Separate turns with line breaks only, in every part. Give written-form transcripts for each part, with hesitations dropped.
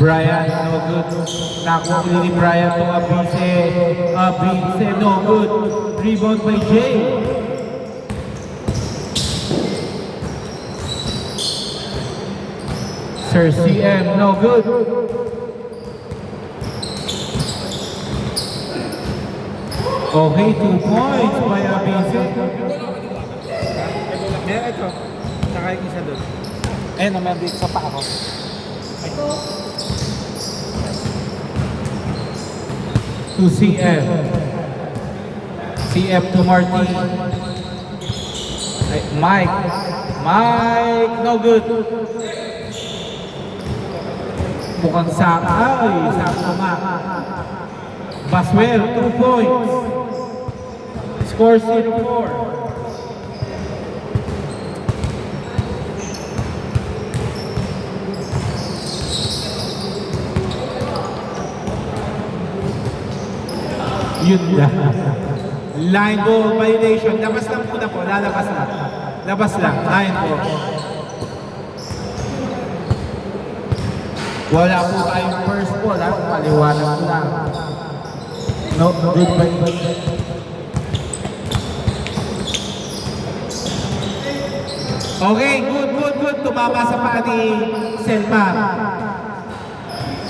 Brian, no good. Nakuha ulit ni Brian to Abise. Abise, no good. Rebound by Jay. Sir CM, no good. Okay, 2 points by Abise.
Ito. Saka yung isa doon.
Eh, naman dito sa pa ako. To CM. CM to Martin. Ay, Mike. Mike, no good. Mukhang saka. Ay, saka nga. Baswell, 2 points. Score 0-4. Yun na. Line ball violation. Labas lang muna po. Lalabas lang. Labas lang. Line ball. Wala po tayong first ball. Ha? Paliwanag lang. No, good by. Okay, good. Tumama sa paa ni Selma.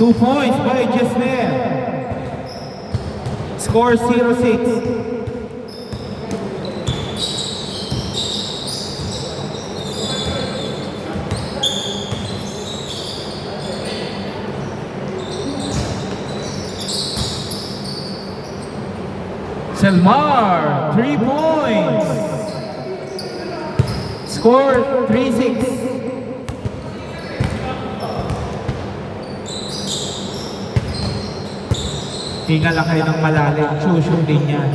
2 points by Jesner. Score 0-6. Selmar, 3 points. Score 3-6. Hinga lang kayo ng malalim, shoot din yan.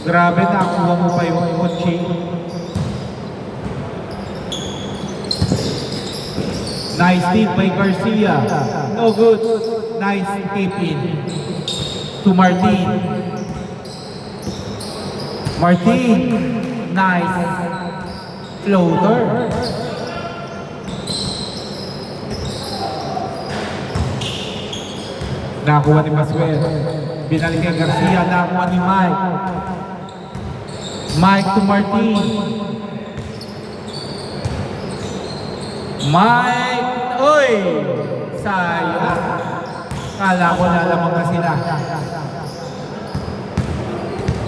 Grabe, nakuha mo pa yung coaching. Nice tip by Garcia. No good. Nice tip in to Martin. Martin, nice floater. Nakuha ni Maswell. Binalik kay Garcia. Nakuha ni Mike. Mike to Martin. Mike. Uy! Sayang. Kala ko lalamang na sila.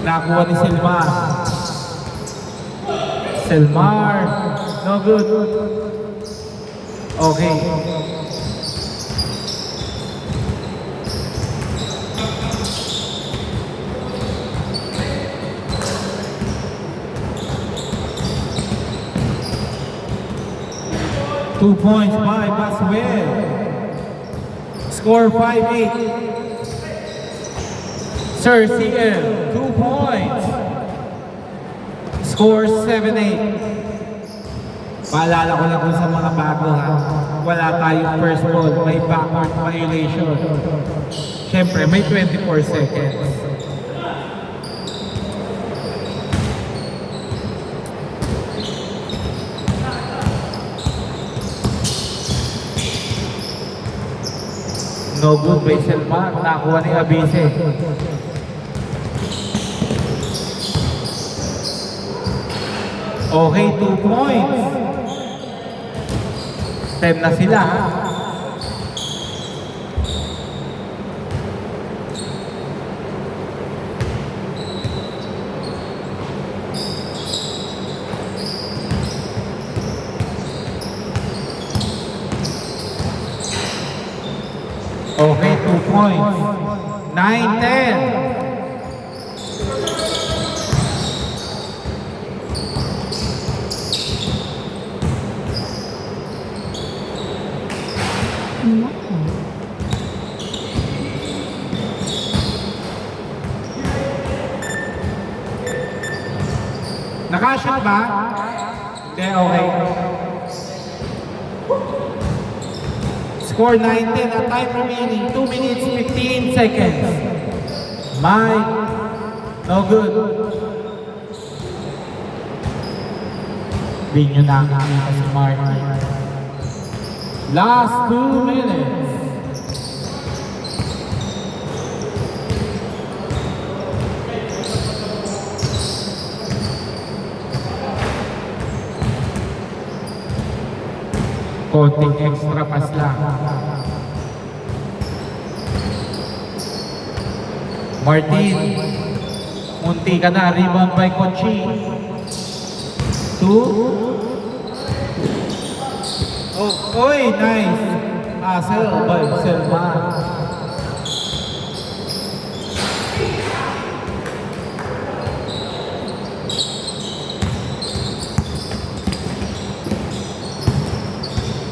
Nakuha ni Selmar. Selmar. No good. Okay. Two points by Baswell. Score 5-8. Sir CM, 2 points. Score 7-8. Paalala ko lang kung sa mga bago ha. Wala tayong first ball, may backward violation. Siyempre, may 24 seconds. No good by Selma. Nakuha ni Abise. Okay, 2 points. 10 na sila. Okay, 2 points. 9-10. Nakashoot ba? Hindi, okay. Score 9-10 at time remaining 2 minutes 15 seconds. Mike, no good. Binyo na ang si Martin. Last 2 minutes. Konting extra pass lang. Martin. Munti ka na. Rebound by Conchi. 2. Oh, oy, nice. Asel by Selma.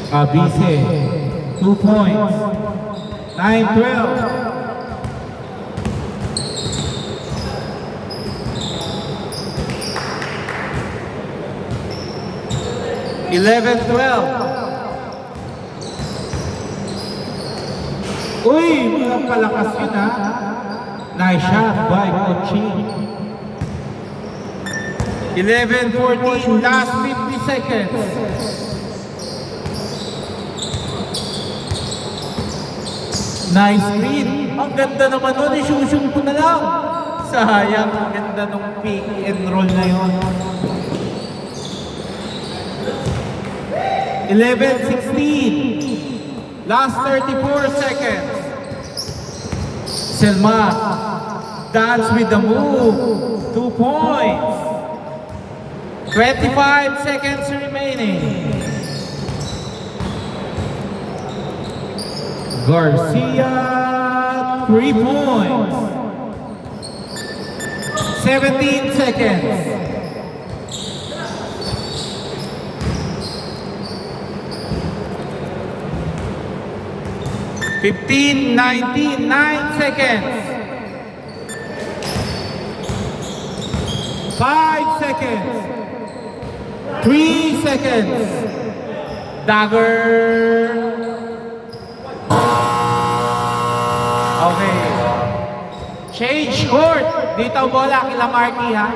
Abise, 2 points, 9-12. Eleven, 12. Uy, walang palakas yun ha. Nice shot by Kochi. 11-14, last 50 seconds. Nice read. Ang ganda naman nun, isushoot ko na lang. Sayang, ang ganda nung pick and roll na yun. 11-16. Last 34 seconds. Selma, dance with the move. 2 points. 25 seconds remaining. Garcia, 3 points. 17 seconds. Fifteen, 19, 9 seconds. 5 seconds. 3 seconds. Dagger. Okay. Change court. Dito ang bola kila Marky ha.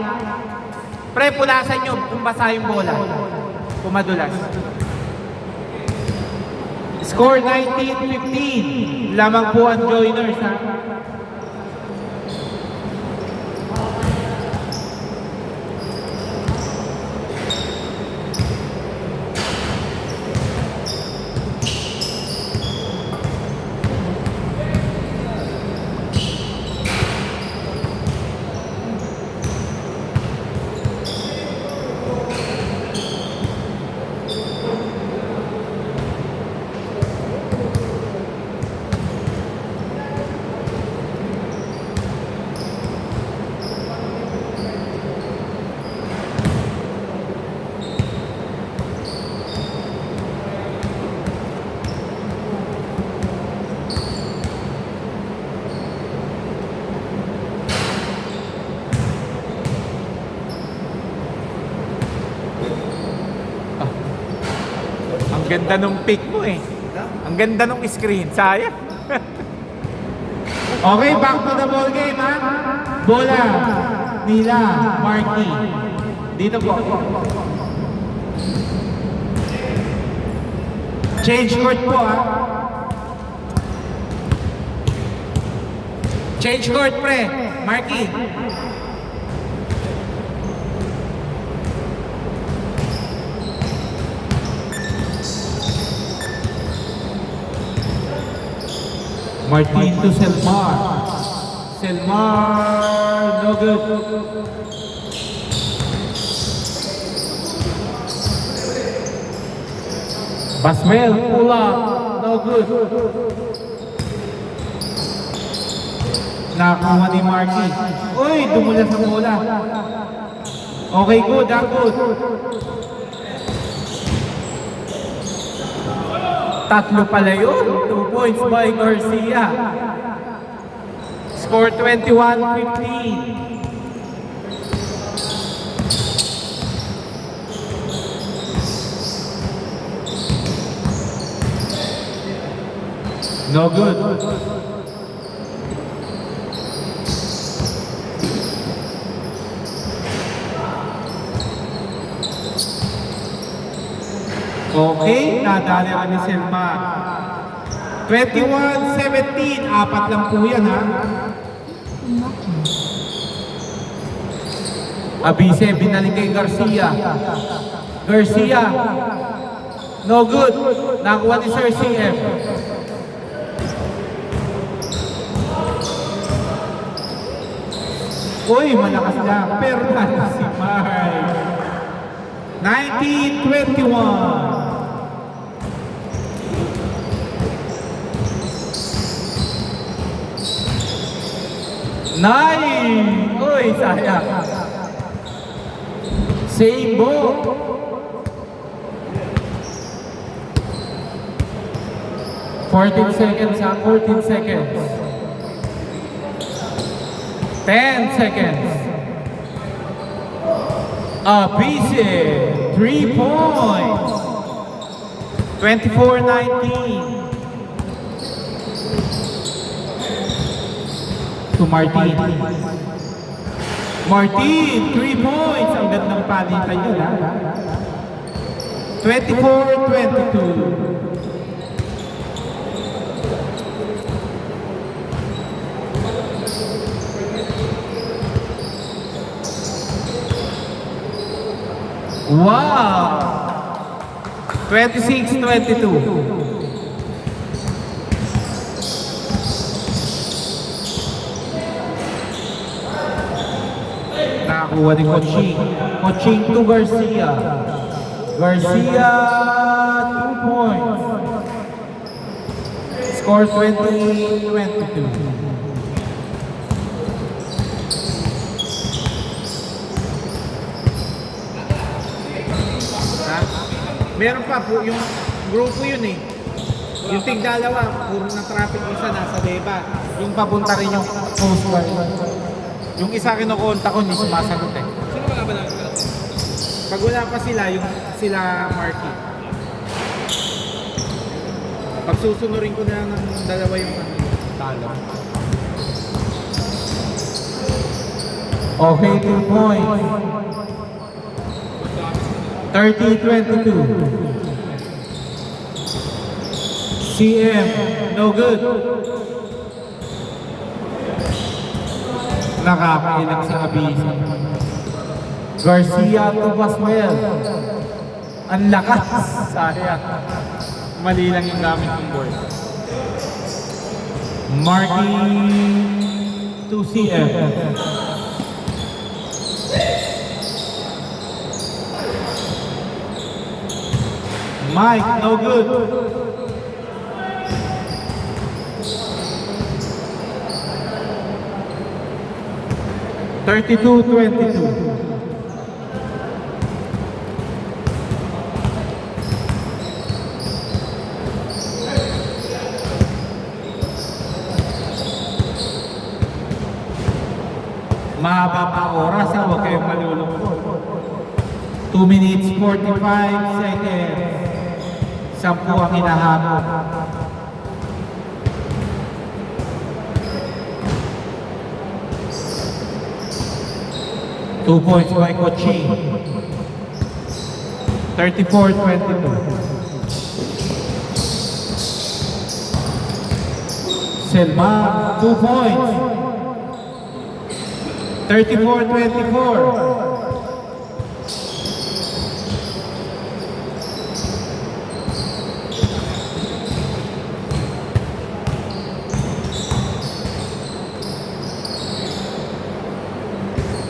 Pre, punasan nyo kung basa yung bola. Pumadulas. Score 19-15. Lamang po ang joiners ha. Ang ganda nung pick mo eh. Ang ganda nung screen. Sayang. Okay, back to the ball game ha. Bola nila, Marky. Dito po. Change court po ha. Change court pre, Marky. Martin to Selmar. Selmar, no good. Baswell, pull up, no good. Nakakuha ni Marky. Uy, dumula sa bola. Okay, good, good. Tatlo pala yun. 2 points by Garcia. Score 21-15. No good. Okay, nadali ka ni Selma. 21-17, apat lang po yan ha. Abise, binalik kay Garcia. Garcia. No good. Nakuha ni Sir CM. Uy, malakas lang. Pero na si Mike. 19-21. Nine! Uy, sayang. Same ball. Fourteen seconds, 14 seconds. 10 seconds. Busy. 3 points. 24-19. To Martin. Martin, 3 points. Ang gandang palitan yun, ha? 24-22. Wow! 26-22. Nakakuha ni Coaching. Coaching to Garcia. Garcia, 2 points. Score 20-22.
Meron pa po, yung grupo yun eh. Yung tig-dalawa, puro na traffic isa nasa Deba.
Yung papunta rin yung Coast Guard. Yung isa kinukonta ko, hindi sumasagot eh.
Sino ba ba namin? Pag wala pa sila, yung sila Marky. Pag susunurin ko na lang ng dalawa yung talo.
Okay, 2 points. 30-22. CM, no good. Nakakailang sa abisa. Garcia to Pascual. Ang lakas. Sayang. Mali lang yung gamit ng board. Marking to CM. Mike, no good. Thirty-two, 22. Mahaba pa oras, ha? Huwag kayong malulungkot. 2 minutes, 45 seconds. 10 ang hinahabol. Two points by Coaching. 34-22. Selma, 2 points. 34-24.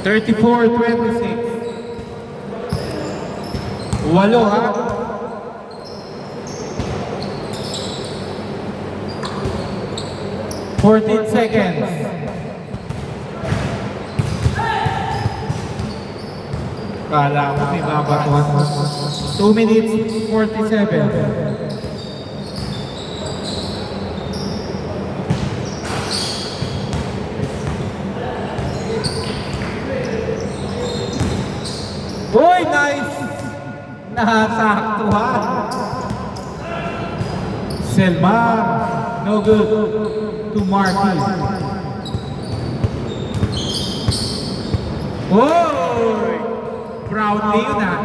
Thirty-four, 26. Walo, ha? Fourteen seconds. Kala ko may babatuhan. 2 minutes, 47. Uy, nice! Nakasaktuhan. Selma, no good. To Marky. Uy! Proudly yun, ha?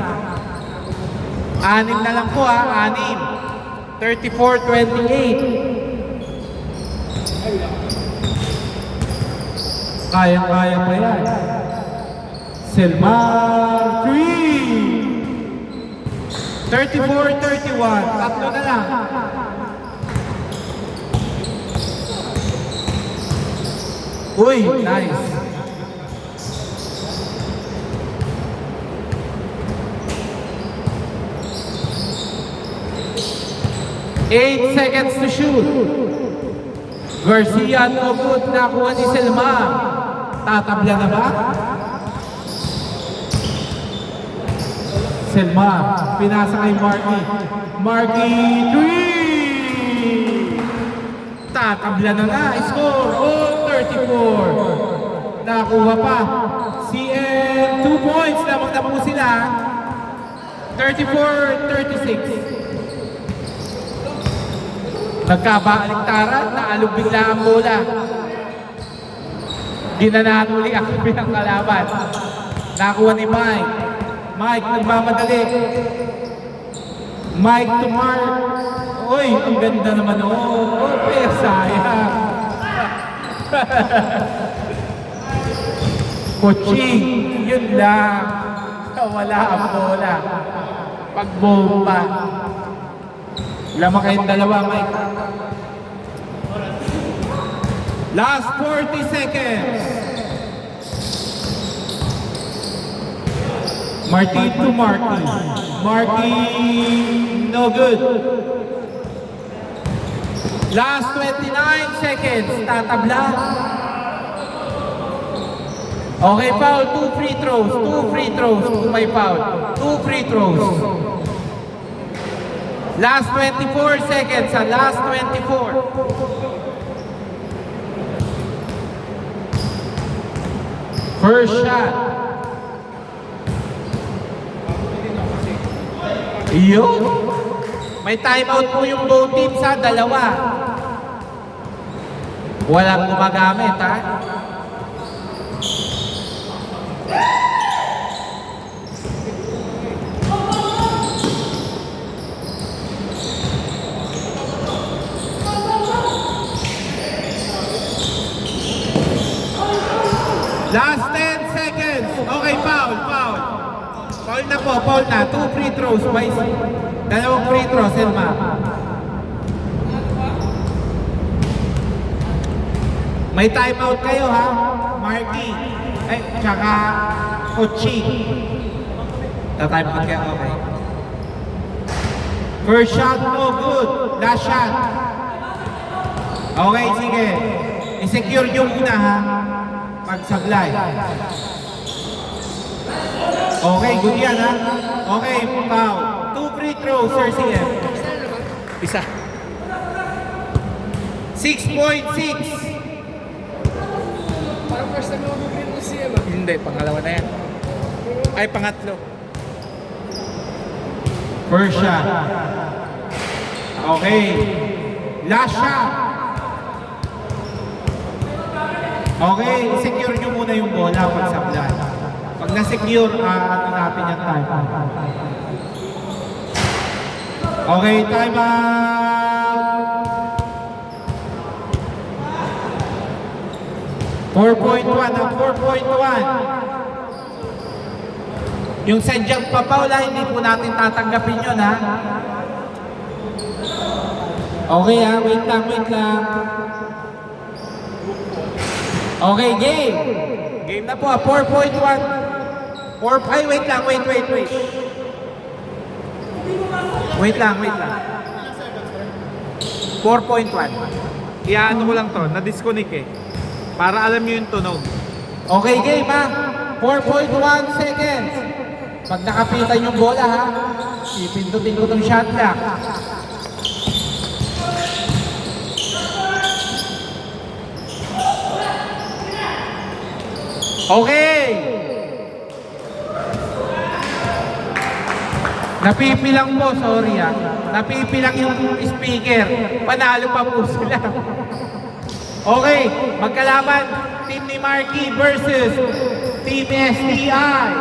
6 na lang po, ha? 6. 34-28. Kaya-kaya pa yan. Selma, 3! 34-31. Tatlo na lang. Uy, nice. Eight seconds to shoot. Garcia, no good. Nakuha ni Selma. Tatabla na ba? Selma, pinasa kay Marky. Marky, 3! Tatabla na nga. Score, oh, 34. Nakuha pa. CM, 2 points. Lamang na po sila. 34-36. Nagkabaaliktaran, naalog bigla ang bola. Ginanahan uli ang ng kalaban. Nakuha ni Mike. Mike, nagmamadali. Mike to Mark. Uy, ang ganda naman. Oh, pero sayang. Coaching, yun lang. Wala ang bola. Pagbomba. Lamang kayong dalawa, Mike. Last 40 seconds. Martin to Marky. Marky, no good. Last 29 seconds. Tatabla. Okay, foul. 2 free throws. 2 free throws. Kung may foul. 2 free throws. Last 24 seconds. Last 24. First shot. Yun. May timeout po yung both teams sa dalawa. Walang gumagamit, ha? Last 10 seconds. Okay, foul. Foul na po, foul na. 2 free throws. Dalawang free throws, Selma. May timeout kayo, ha? Marky. Ay, tsaka Kochi. Ta-timeout kayo, okay. First shot, no good. Last shot. Okay, sige. I-secure yung una, ha? Pagsablay. Okay, good yan, ha? Okay, foul. 2 free throws, Sir CM.
Isa.
6.6.
Parang first time ako mag-green mo siya ba?
Hindi, pangalawa na yan. Ay, pangatlo.
First shot. Okay. Last shot. Okay, secure nyo muna yung bola pag sablay. Pag na-secure, ano natin yung time. Okay, time out. 4.1 na 4.1. Yung sadyang papaula, hindi po natin tatanggapin yun, ha? Okay, ha? Wait lang. Okay, game. Game na po, 4.1. Ay, wait lang. Wait lang.
4.1. Iyaano ko lang to, na-disconnect eh. Para alam nyo yung tunog.
Okay, game, ha? 4.1 seconds. Pag nakapitan yung bola, ha? Ipindutin ko itong shot clock. Okay! Napipilang po, sorry, ha? Napipilang yung speaker. Panalo pa po sila. Okay, magkalaban, team ni Marky versus team STI.